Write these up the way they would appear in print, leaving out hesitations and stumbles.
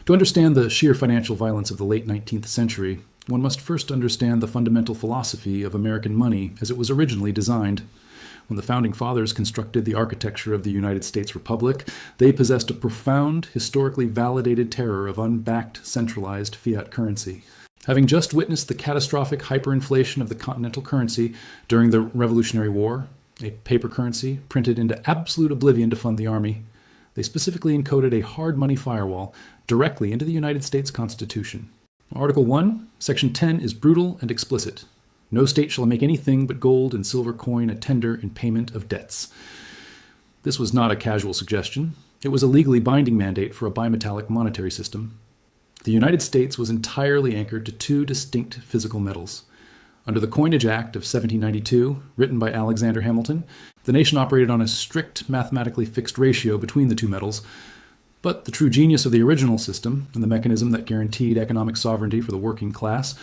To understand the sheer financial violence of the late 19th century, one must first understand the fundamental philosophy of American money as it was originally designed. When the Founding Fathers constructed the architecture of the United States Republic, they possessed a profound, historically validated terror of unbacked, centralized fiat currency. Having just witnessed the catastrophic hyperinflation of the continental currency during the Revolutionary War, a paper currency printed into absolute oblivion to fund the army, they specifically encoded a hard money firewall directly into the United States Constitution. Article 1, Section 10 is brutal and explicit. No state shall make anything but gold and silver coin a tender in payment of debts. This was not a casual suggestion. It was a legally binding mandate for a bimetallic monetary system. The United States was entirely anchored to two distinct physical metals. Under the Coinage Act of 1792, written by Alexander Hamilton, the nation operated on a strict mathematically fixed ratio between the two metals, but the true genius of the original system, and the mechanism that guaranteed economic sovereignty for the working class,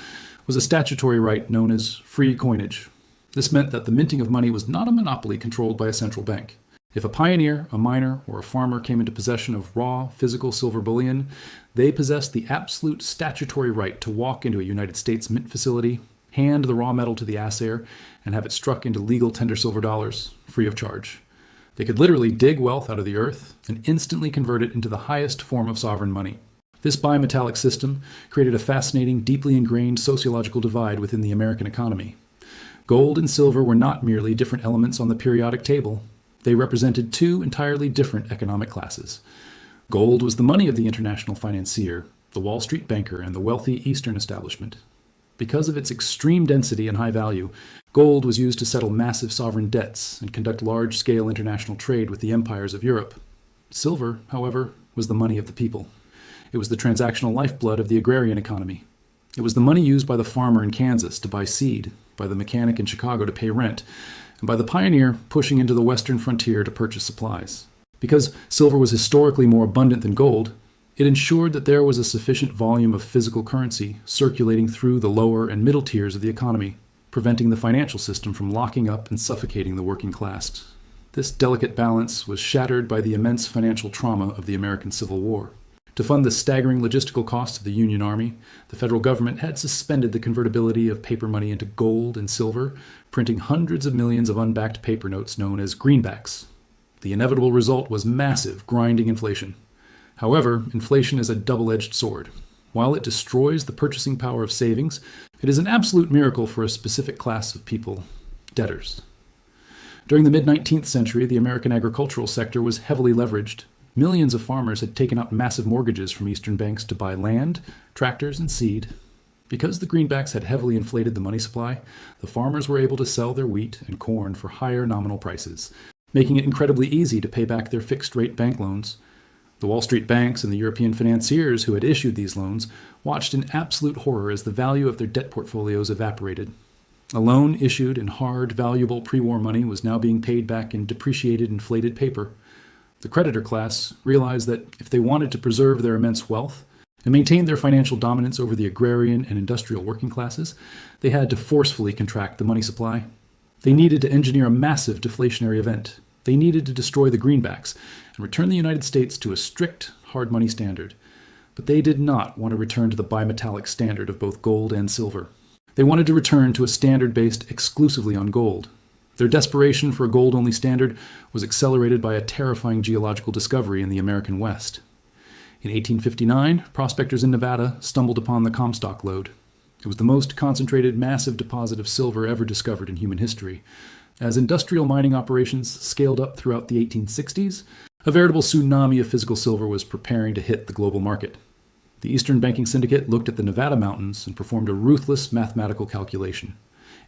was a statutory right known as free coinage. This meant that the minting of money was not a monopoly controlled by a central bank. If a pioneer, a miner, or a farmer came into possession of raw, physical silver bullion, they possessed the absolute statutory right to walk into a United States mint facility, hand the raw metal to the assayer, and have it struck into legal tender silver dollars, free of charge. They could literally dig wealth out of the earth and instantly convert it into the highest form of sovereign money. This bimetallic system created a fascinating, deeply ingrained sociological divide within the American economy. Gold and silver were not merely different elements on the periodic table. They represented two entirely different economic classes. Gold was the money of the international financier, the Wall Street banker, and the wealthy Eastern establishment. Because of its extreme density and high value, gold was used to settle massive sovereign debts and conduct large-scale international trade with the empires of Europe. Silver, however, was the money of the people. It was the transactional lifeblood of the agrarian economy. It was the money used by the farmer in Kansas to buy seed, by the mechanic in Chicago to pay rent, and by the pioneer pushing into the western frontier to purchase supplies. Because silver was historically more abundant than gold, it ensured that there was a sufficient volume of physical currency circulating through the lower and middle tiers of the economy, preventing the financial system from locking up and suffocating the working class. This delicate balance was shattered by the immense financial trauma of the American Civil War. To fund the staggering logistical costs of the Union Army, the federal government had suspended the convertibility of paper money into gold and silver, printing hundreds of millions of unbacked paper notes known as greenbacks. The inevitable result was massive, grinding inflation. However, inflation is a double-edged sword. While it destroys the purchasing power of savings, it is an absolute miracle for a specific class of people, debtors. During the mid-19th century, the American agricultural sector was heavily leveraged. Millions of farmers had taken out massive mortgages from Eastern banks to buy land, tractors, and seed. Because the greenbacks had heavily inflated the money supply, the farmers were able to sell their wheat and corn for higher nominal prices, making it incredibly easy to pay back their fixed-rate bank loans. The Wall Street banks and the European financiers who had issued these loans watched in absolute horror as the value of their debt portfolios evaporated. A loan issued in hard, valuable pre-war money was now being paid back in depreciated, inflated paper. The creditor class realized that if they wanted to preserve their immense wealth and maintain their financial dominance over the agrarian and industrial working classes, they had to forcefully contract the money supply. They needed to engineer a massive deflationary event. They needed to destroy the greenbacks and return the United States to a strict hard money standard. But they did not want to return to the bimetallic standard of both gold and silver. They wanted to return to a standard based exclusively on gold. Their desperation for a gold-only standard was accelerated by a terrifying geological discovery in the American West. In 1859, prospectors in Nevada stumbled upon the Comstock lode. It was the most concentrated, massive deposit of silver ever discovered in human history. As industrial mining operations scaled up throughout the 1860s, a veritable tsunami of physical silver was preparing to hit the global market. The Eastern Banking Syndicate looked at the Nevada mountains and performed a ruthless mathematical calculation.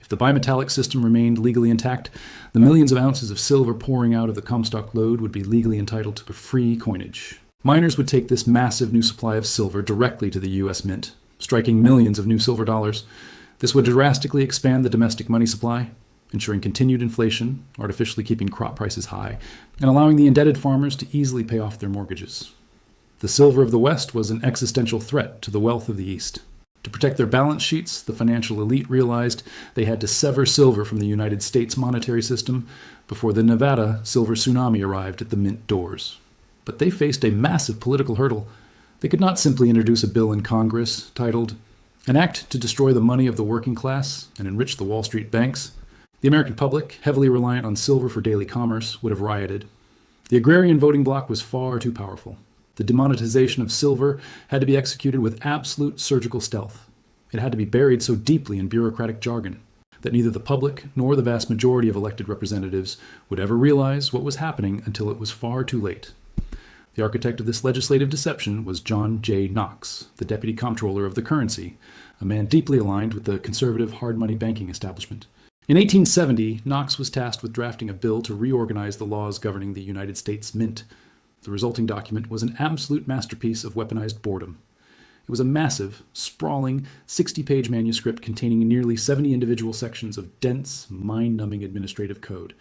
If the bimetallic system remained legally intact, the millions of ounces of silver pouring out of the Comstock lode would be legally entitled to free coinage. Miners would take this massive new supply of silver directly to the U.S. Mint, striking millions of new silver dollars. This would drastically expand the domestic money supply, ensuring continued inflation, artificially keeping crop prices high, and allowing the indebted farmers to easily pay off their mortgages. The silver of the West was an existential threat to the wealth of the East. To protect their balance sheets, the financial elite realized they had to sever silver from the United States monetary system before the Nevada silver tsunami arrived at the mint doors. But they faced a massive political hurdle. They could not simply introduce a bill in Congress titled, "An Act to Destroy the Money of the Working Class and Enrich the Wall Street Banks." The American public, heavily reliant on silver for daily commerce, would have rioted. The agrarian voting bloc was far too powerful. The demonetization of silver had to be executed with absolute surgical stealth. It had to be buried so deeply in bureaucratic jargon that neither the public nor the vast majority of elected representatives would ever realize what was happening until it was far too late. The architect of this legislative deception was John J. Knox, the deputy comptroller of the currency, a man deeply aligned with the conservative hard money banking establishment. In 1870, Knox was tasked with drafting a bill to reorganize the laws governing the United States Mint. The resulting document was an absolute masterpiece of weaponized boredom. It was a massive, sprawling, 60-page manuscript containing nearly 70 individual sections of dense, mind-numbing administrative code.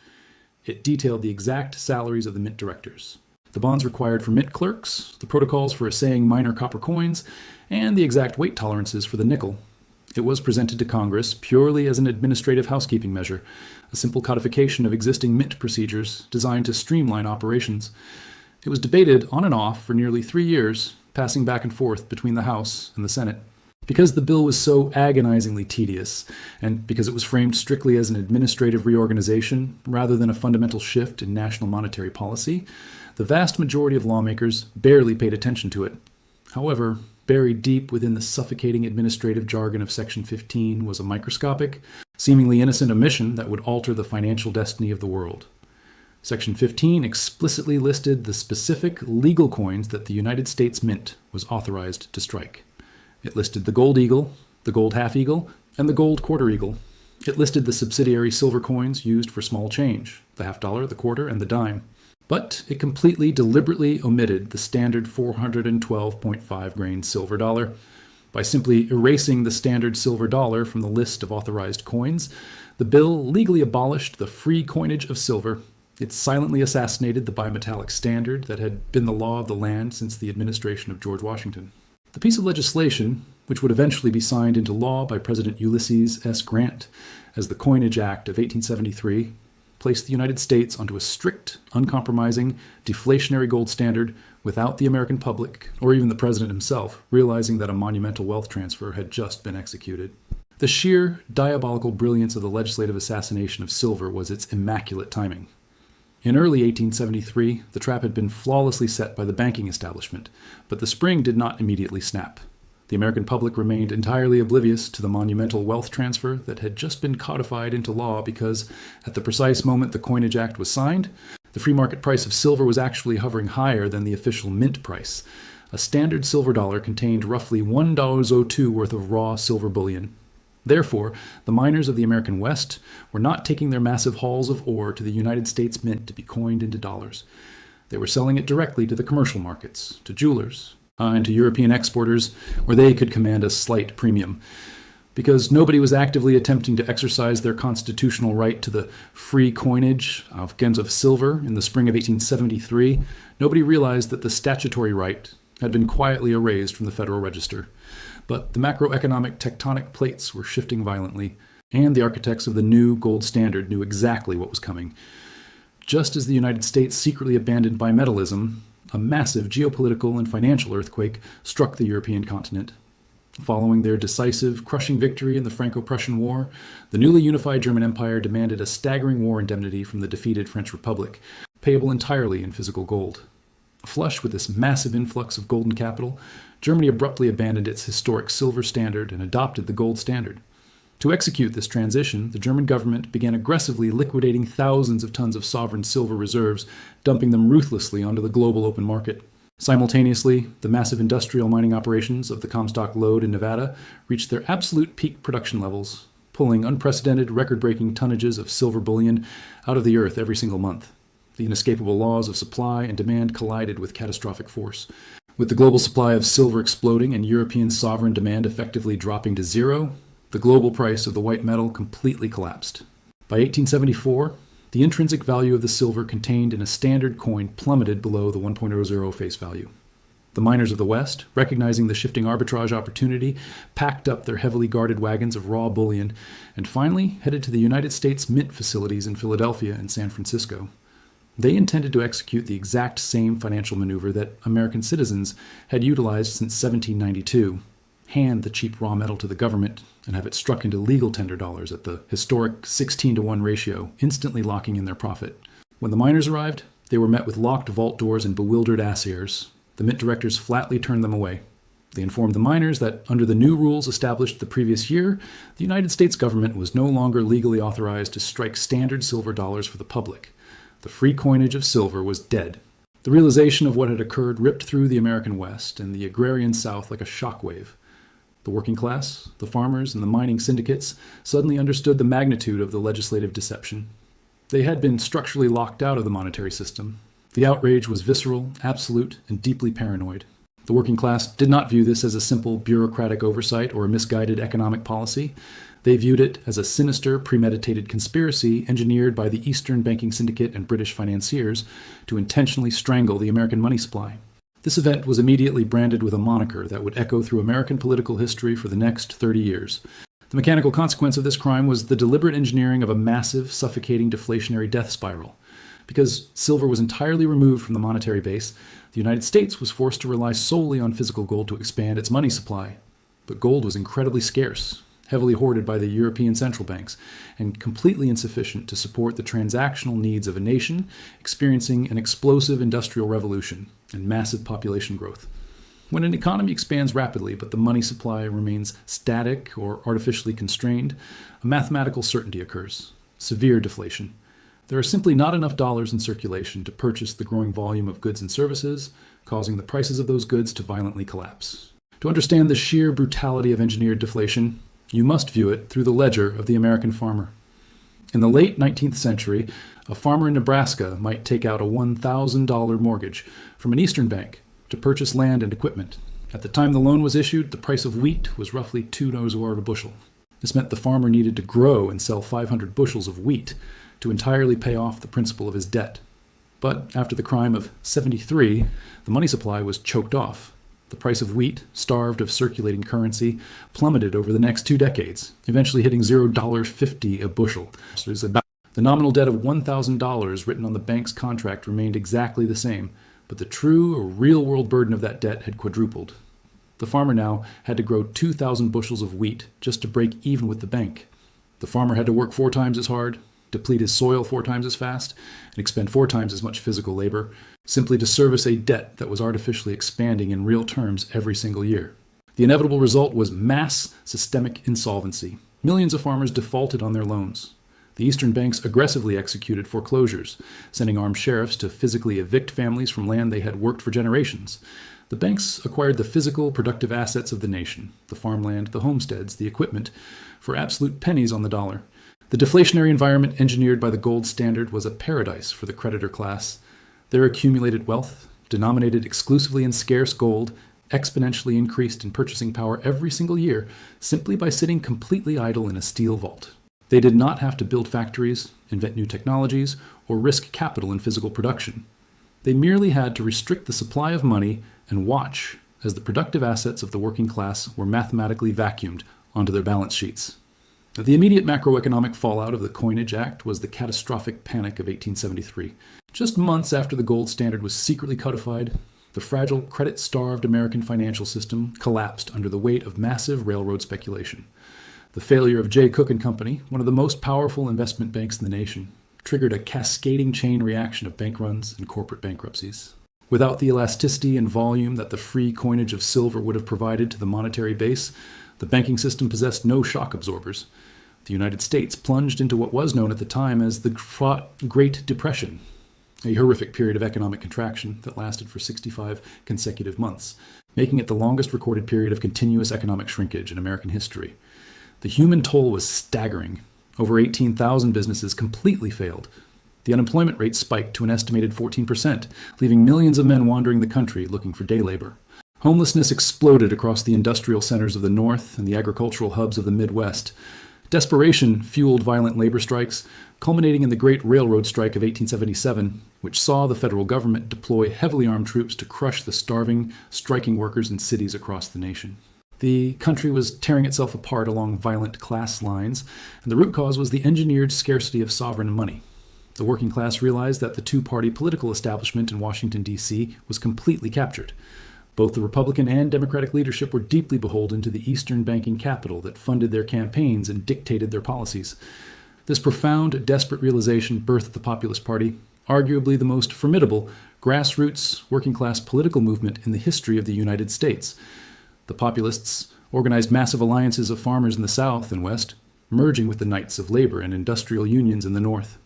It detailed the exact salaries of the mint directors, the bonds required for mint clerks, the protocols for assaying minor copper coins, and the exact weight tolerances for the nickel. It was presented to Congress purely as an administrative housekeeping measure, a simple codification of existing mint procedures designed to streamline operations. It was debated on and off for nearly 3 years, passing back and forth between the House and the Senate. Because the bill was so agonizingly tedious, and because it was framed strictly as an administrative reorganization rather than a fundamental shift in national monetary policy, the vast majority of lawmakers barely paid attention to it. However, buried deep within the suffocating administrative jargon of Section 15 was a microscopic, seemingly innocent omission that would alter the financial destiny of the world. Section 15 explicitly listed the specific legal coins that the United States Mint was authorized to strike. It listed the gold eagle, the gold half eagle, and the gold quarter eagle. It listed the subsidiary silver coins used for small change, the half dollar, the quarter, and the dime. But it completely, deliberately omitted the standard 412.5 grain silver dollar. By simply erasing the standard silver dollar from the list of authorized coins, the bill legally abolished the free coinage of silver. It silently assassinated the bimetallic standard that had been the law of the land since the administration of George Washington. The piece of legislation, which would eventually be signed into law by President Ulysses S. Grant as the Coinage Act of 1873, placed the United States onto a strict, uncompromising, deflationary gold standard without the American public, or even the president himself, realizing that a monumental wealth transfer had just been executed. The sheer, diabolical brilliance of the legislative assassination of silver was its immaculate timing. In early 1873, the trap had been flawlessly set by the banking establishment, but the spring did not immediately snap. The American public remained entirely oblivious to the monumental wealth transfer that had just been codified into law because, at the precise moment the Coinage Act was signed, the free market price of silver was actually hovering higher than the official mint price. A standard silver dollar contained roughly $1.02 worth of raw silver bullion. Therefore, the miners of the American West were not taking their massive hauls of ore to the United States Mint to be coined into dollars. They were selling it directly to the commercial markets, to jewelers, and to European exporters, where they could command a slight premium. Because nobody was actively attempting to exercise their constitutional right to the free coinage of gens of silver in the spring of 1873, nobody realized that the statutory right had been quietly erased from the Federal Register. But the macroeconomic tectonic plates were shifting violently, and the architects of the new gold standard knew exactly what was coming. Just as the United States secretly abandoned bimetallism, a massive geopolitical and financial earthquake struck the European continent. Following their decisive, crushing victory in the Franco-Prussian War, the newly unified German Empire demanded a staggering war indemnity from the defeated French Republic, payable entirely in physical gold. Flush with this massive influx of golden capital, Germany abruptly abandoned its historic silver standard and adopted the gold standard. To execute this transition, the German government began aggressively liquidating thousands of tons of sovereign silver reserves, dumping them ruthlessly onto the global open market. Simultaneously, the massive industrial mining operations of the Comstock Lode in Nevada reached their absolute peak production levels, pulling unprecedented, record-breaking tonnages of silver bullion out of the earth every single month. The inescapable laws of supply and demand collided with catastrophic force. With the global supply of silver exploding and European sovereign demand effectively dropping to zero, the global price of the white metal completely collapsed. By 1874, the intrinsic value of the silver contained in a standard coin plummeted below the 1.00 face value. The miners of the West, recognizing the shifting arbitrage opportunity, packed up their heavily guarded wagons of raw bullion and finally headed to the United States Mint facilities in Philadelphia and San Francisco. They intended to execute the exact same financial maneuver that American citizens had utilized since 1792, hand the cheap raw metal to the government and have it struck into legal tender dollars at the historic 16-to-1 ratio, instantly locking in their profit. When the miners arrived, they were met with locked vault doors and bewildered assiers. The mint directors flatly turned them away. They informed the miners that under the new rules established the previous year, the United States government was no longer legally authorized to strike standard silver dollars for the public. The free coinage of silver was dead. The realization of what had occurred ripped through the American West and the agrarian South like a shockwave. The working class, the farmers, and the mining syndicates suddenly understood the magnitude of the legislative deception. They had been structurally locked out of the monetary system. The outrage was visceral, absolute, and deeply paranoid. The working class did not view this as a simple bureaucratic oversight or a misguided economic policy. They viewed it as a sinister, premeditated conspiracy engineered by the Eastern Banking Syndicate and British financiers to intentionally strangle the American money supply. This event was immediately branded with a moniker that would echo through American political history for the next 30 years. The mechanical consequence of this crime was the deliberate engineering of a massive, suffocating, deflationary death spiral. Because silver was entirely removed from the monetary base, the United States was forced to rely solely on physical gold to expand its money supply. But gold was incredibly scarce, heavily hoarded by the European central banks, and completely insufficient to support the transactional needs of a nation experiencing an explosive industrial revolution and massive population growth. When an economy expands rapidly but the money supply remains static or artificially constrained, a mathematical certainty occurs: severe deflation. There are simply not enough dollars in circulation to purchase the growing volume of goods and services, causing the prices of those goods to violently collapse. To understand the sheer brutality of engineered deflation, you must view it through the ledger of the American farmer. In the late 19th century, a farmer in Nebraska might take out a $1,000 mortgage from an Eastern bank to purchase land and equipment. At the time the loan was issued, the price of wheat was roughly $2 a bushel. This meant the farmer needed to grow and sell 500 bushels of wheat to entirely pay off the principal of his debt. But after the crime of '73, the money supply was choked off. The price of wheat, starved of circulating currency, plummeted over the next 2 decades, eventually hitting $0.50 a bushel. The nominal debt of $1,000 written on the bank's contract remained exactly the same, but the true or real-world burden of that debt had quadrupled. The farmer now had to grow 2,000 bushels of wheat just to break even with the bank. The farmer had to work 4 times as hard, deplete his soil 4 times as fast, and expend 4 times as much physical labor, simply to service a debt that was artificially expanding in real terms every single year. The inevitable result was mass systemic insolvency. Millions of farmers defaulted on their loans. The Eastern banks aggressively executed foreclosures, sending armed sheriffs to physically evict families from land they had worked for generations. The banks acquired the physical, productive assets of the nation, the farmland, the homesteads, the equipment, for absolute pennies on the dollar. The deflationary environment engineered by the gold standard was a paradise for the creditor class. Their accumulated wealth, denominated exclusively in scarce gold, exponentially increased in purchasing power every single year simply by sitting completely idle in a steel vault. They did not have to build factories, invent new technologies, or risk capital in physical production. They merely had to restrict the supply of money and watch as the productive assets of the working class were mathematically vacuumed onto their balance sheets. The immediate macroeconomic fallout of the Coinage Act was the catastrophic panic of 1873. Just months after the gold standard was secretly codified, the fragile, credit-starved American financial system collapsed under the weight of massive railroad speculation. The failure of J. Cook and Company, one of the most powerful investment banks in the nation, triggered a cascading chain reaction of bank runs and corporate bankruptcies. Without the elasticity and volume that the free coinage of silver would have provided to the monetary base, the banking system possessed no shock absorbers. The United States plunged into what was known at the time as the Great Depression, a horrific period of economic contraction that lasted for 65 consecutive months, making it the longest recorded period of continuous economic shrinkage in American history. The human toll was staggering. Over 18,000 businesses completely failed. The unemployment rate spiked to an estimated 14%, leaving millions of men wandering the country looking for day labor. Homelessness exploded across the industrial centers of the North and the agricultural hubs of the Midwest. Desperation fueled violent labor strikes, culminating in the Great Railroad Strike of 1877, which saw the federal government deploy heavily armed troops to crush the starving, striking workers in cities across the nation. The country was tearing itself apart along violent class lines, and the root cause was the engineered scarcity of sovereign money. The working class realized that the two-party political establishment in Washington, D.C. was completely captured. Both the Republican and Democratic leadership were deeply beholden to the Eastern banking capital that funded their campaigns and dictated their policies. This profound, desperate realization birthed the Populist Party, arguably the most formidable grassroots working-class political movement in the history of the United States. The Populists organized massive alliances of farmers in the South and West, merging with the Knights of Labor and industrial unions in the North.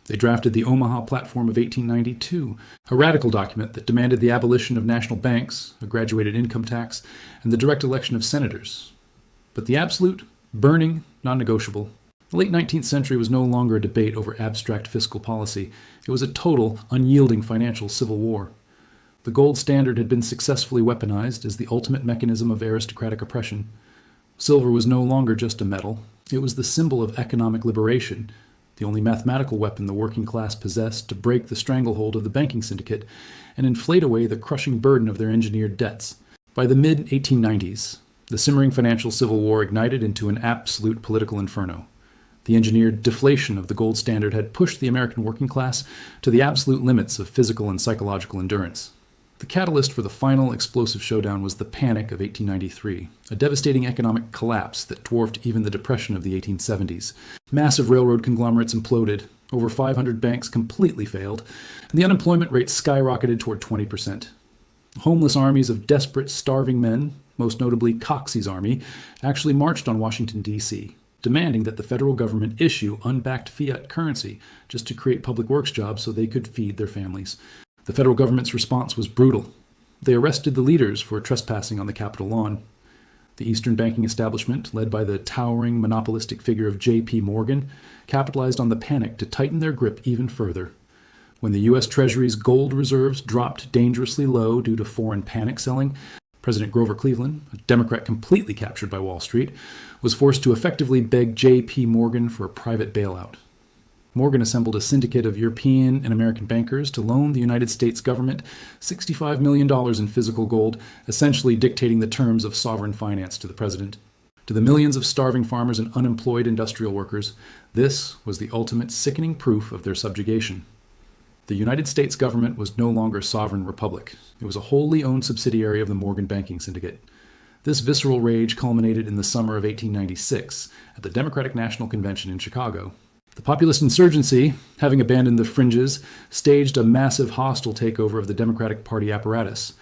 They drafted the Omaha Platform of 1892, a radical document that demanded the abolition of national banks, a graduated income tax, and the direct election of senators. But the absolute, burning, non-negotiable. The late 19th century was no longer a debate over abstract fiscal policy. It was a total, unyielding financial civil war. The gold standard had been successfully weaponized as the ultimate mechanism of aristocratic oppression. Silver was no longer just a metal. It was the symbol of economic liberation, the only mathematical weapon the working class possessed to break the stranglehold of the banking syndicate and inflate away the crushing burden of their engineered debts. By the mid-1890s, the simmering financial civil war ignited into an absolute political inferno. The engineered deflation of the gold standard had pushed the American working class to the absolute limits of physical and psychological endurance. The catalyst for the final explosive showdown was the Panic of 1893, a devastating economic collapse that dwarfed even the Depression of the 1870s. Massive railroad conglomerates imploded, over 500 banks completely failed, and the unemployment rate skyrocketed toward 20%. Homeless armies of desperate, starving men, most notably Coxey's army, actually marched on Washington, D.C., demanding that the federal government issue unbacked fiat currency just to create public works jobs so they could feed their families. The federal government's response was brutal. They arrested the leaders for trespassing on the Capitol lawn. The Eastern banking establishment, led by the towering monopolistic figure of J.P. Morgan, capitalized on the panic to tighten their grip even further. When the U.S. Treasury's gold reserves dropped dangerously low due to foreign panic selling, President Grover Cleveland, a Democrat completely captured by Wall Street, was forced to effectively beg J.P. Morgan for a private bailout. Morgan assembled a syndicate of European and American bankers to loan the United States government $65 million in physical gold, essentially dictating the terms of sovereign finance to the president. To the millions of starving farmers and unemployed industrial workers, this was the ultimate sickening proof of their subjugation. The United States government was no longer a sovereign republic. It was a wholly owned subsidiary of the Morgan banking syndicate. This visceral rage culminated in the summer of 1896 at the Democratic National Convention in Chicago. The populist insurgency, having abandoned the fringes, staged a massive hostile takeover of the Democratic Party apparatus.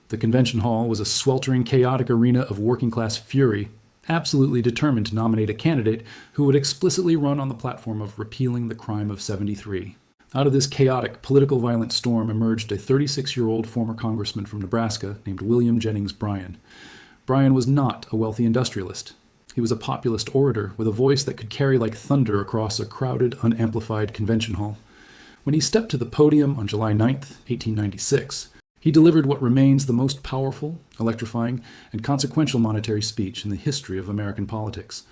The convention hall was a sweltering, chaotic arena of working-class fury, absolutely determined to nominate a candidate who would explicitly run on the platform of repealing the crime of '73. Out of this chaotic, political violent storm emerged a 36-year-old former congressman from Nebraska named William Jennings Bryan. Bryan was not a wealthy industrialist. He was a populist orator with a voice that could carry like thunder across a crowded, unamplified convention hall. When he stepped to the podium on July 9, 1896, he delivered what remains the most powerful, electrifying, and consequential monetary speech in the history of American politics.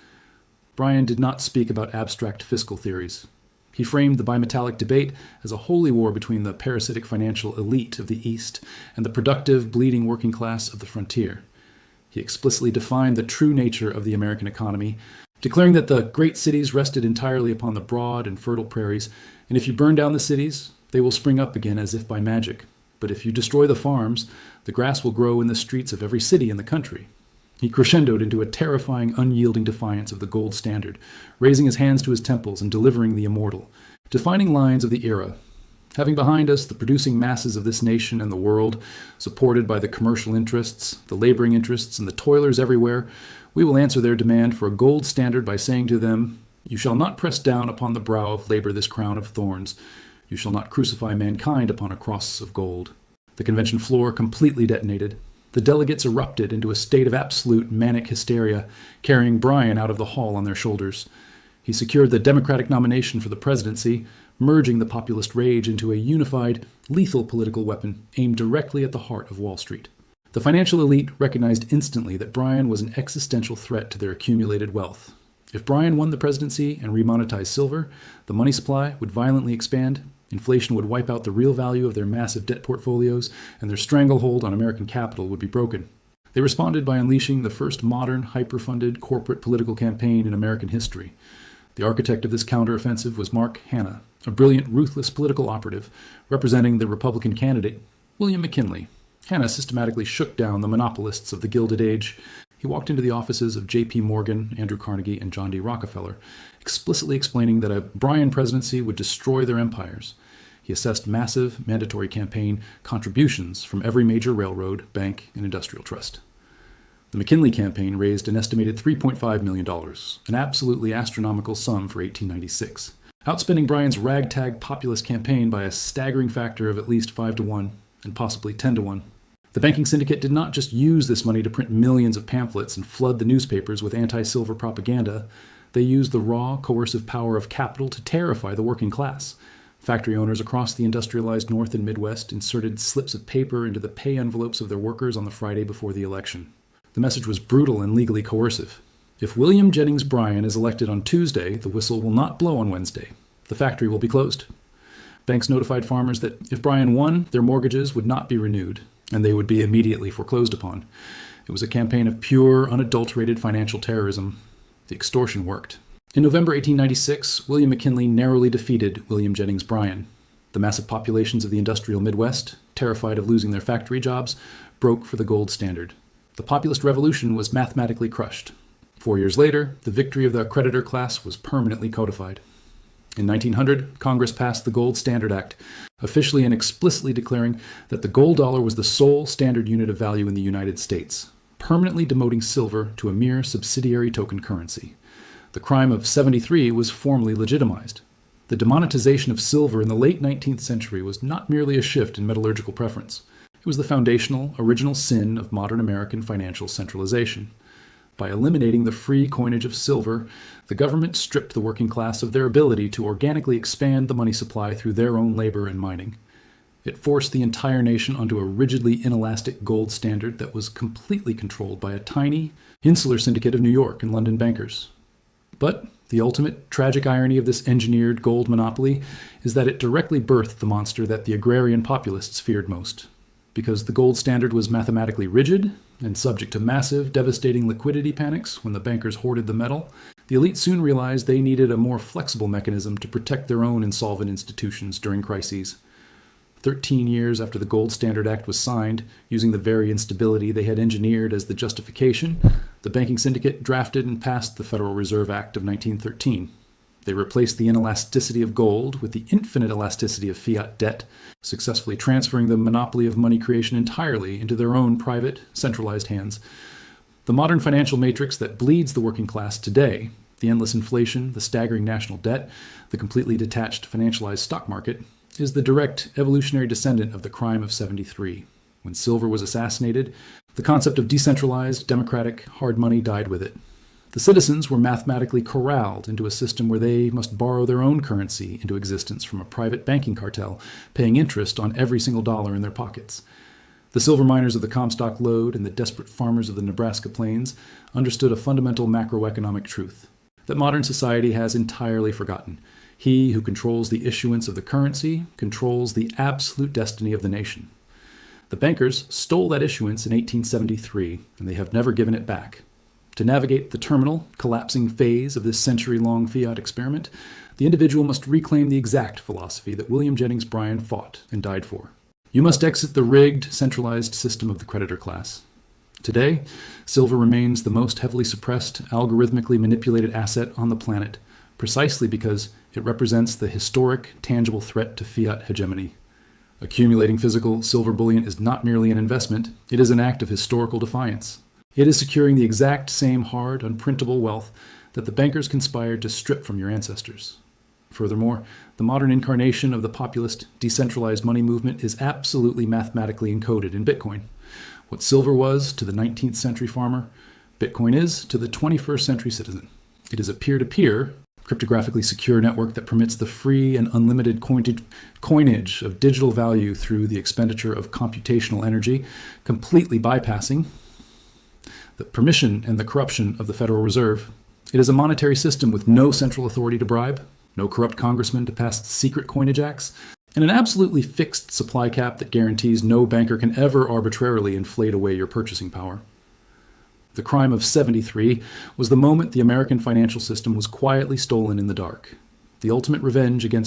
Bryan did not speak about abstract fiscal theories. He framed the bimetallic debate as a holy war between the parasitic financial elite of the East and the productive, bleeding working class of the frontier. He explicitly defined the true nature of the American economy, declaring that the great cities rested entirely upon the broad and fertile prairies, and if you burn down the cities, they will spring up again as if by magic. But if you destroy the farms, the grass will grow in the streets of every city in the country. He crescendoed into a terrifying, unyielding defiance of the gold standard, raising his hands to his temples and delivering the immortal, defining lines of the era. Having behind us the producing masses of this nation and the world, supported by the commercial interests, the laboring interests, and the toilers everywhere, we will answer their demand for a gold standard by saying to them, "You shall not press down upon the brow of labor this crown of thorns. You shall not crucify mankind upon a cross of gold." The convention floor completely detonated. The delegates erupted into a state of absolute manic hysteria, carrying Bryan out of the hall on their shoulders. He secured the Democratic nomination for the presidency, merging the populist rage into a unified, lethal political weapon aimed directly at the heart of Wall Street. The financial elite recognized instantly that Bryan was an existential threat to their accumulated wealth. If Bryan won the presidency and remonetized silver, the money supply would violently expand, inflation would wipe out the real value of their massive debt portfolios, and their stranglehold on American capital would be broken. They responded by unleashing the first modern, hyper-funded corporate political campaign in American history. The architect of this counteroffensive was Mark Hanna, a brilliant, ruthless political operative representing the Republican candidate, William McKinley. Hanna systematically shook down the monopolists of the Gilded Age. He walked into the offices of J.P. Morgan, Andrew Carnegie, and John D. Rockefeller, explicitly explaining that a Bryan presidency would destroy their empires. He assessed massive mandatory campaign contributions from every major railroad, bank, and industrial trust. The McKinley campaign raised an estimated $3.5 million, an absolutely astronomical sum for 1896, outspending Bryan's ragtag populist campaign by a staggering factor of at least 5 to 1, and possibly 10 to 1. The banking syndicate did not just use this money to print millions of pamphlets and flood the newspapers with anti-silver propaganda. They used the raw, coercive power of capital to terrify the working class. Factory owners across the industrialized North and Midwest inserted slips of paper into the pay envelopes of their workers on the Friday before the election. The message was brutal and legally coercive. If William Jennings Bryan is elected on Tuesday, the whistle will not blow on Wednesday. The factory will be closed. Banks notified farmers that if Bryan won, their mortgages would not be renewed, and they would be immediately foreclosed upon. It was a campaign of pure, unadulterated financial terrorism. The extortion worked. In November 1896, William McKinley narrowly defeated William Jennings Bryan. The massive populations of the industrial Midwest, terrified of losing their factory jobs, broke for the gold standard. The populist revolution was mathematically crushed. 4 years later, the victory of the creditor class was permanently codified. In 1900, Congress passed the Gold Standard Act, officially and explicitly declaring that the gold dollar was the sole standard unit of value in the United States, permanently demoting silver to a mere subsidiary token currency. The crime of '73 was formally legitimized. The demonetization of silver in the late 19th century was not merely a shift in metallurgical preference. It was the foundational, original sin of modern American financial centralization. By eliminating the free coinage of silver, the government stripped the working class of their ability to organically expand the money supply through their own labor and mining. It forced the entire nation onto a rigidly inelastic gold standard that was completely controlled by a tiny, insular syndicate of New York and London bankers. But the ultimate tragic irony of this engineered gold monopoly is that it directly birthed the monster that the agrarian populists feared most. Because the gold standard was mathematically rigid and subject to massive, devastating liquidity panics when the bankers hoarded the metal, the elite soon realized they needed a more flexible mechanism to protect their own insolvent institutions during crises. 13 years after the Gold Standard Act was signed, using the very instability they had engineered as the justification, the banking syndicate drafted and passed the Federal Reserve Act of 1913. They replaced the inelasticity of gold with the infinite elasticity of fiat debt, successfully transferring the monopoly of money creation entirely into their own private, centralized hands. The modern financial matrix that bleeds the working class today, the endless inflation, the staggering national debt, the completely detached financialized stock market, is the direct evolutionary descendant of the crime of '73. When silver was assassinated, the concept of decentralized, democratic, hard money died with it. The citizens were mathematically corralled into a system where they must borrow their own currency into existence from a private banking cartel, paying interest on every single dollar in their pockets. The silver miners of the Comstock Lode and the desperate farmers of the Nebraska plains understood a fundamental macroeconomic truth that modern society has entirely forgotten. He who controls the issuance of the currency controls the absolute destiny of the nation. The bankers stole that issuance in 1873, and they have never given it back. To navigate the terminal, collapsing phase of this century-long fiat experiment, the individual must reclaim the exact philosophy that William Jennings Bryan fought and died for. You must exit the rigged, centralized system of the creditor class. Today, silver remains the most heavily suppressed, algorithmically manipulated asset on the planet, precisely because it represents the historic, tangible threat to fiat hegemony. Accumulating physical silver bullion is not merely an investment, it is an act of historical defiance. It is securing the exact same hard, unprintable wealth that the bankers conspired to strip from your ancestors. Furthermore, the modern incarnation of the populist, decentralized money movement is absolutely mathematically encoded in Bitcoin. What silver was to the 19th century farmer, Bitcoin is to the 21st century citizen. It is a peer-to-peer, cryptographically secure network that permits the free and unlimited coinage of digital value through the expenditure of computational energy, completely bypassing the permission and the corruption of the Federal Reserve. It is a monetary system with no central authority to bribe, no corrupt congressman to pass secret coinage acts, and an absolutely fixed supply cap that guarantees no banker can ever arbitrarily inflate away your purchasing power. The crime of 73 was the moment the American financial system was quietly stolen in the dark. The ultimate revenge against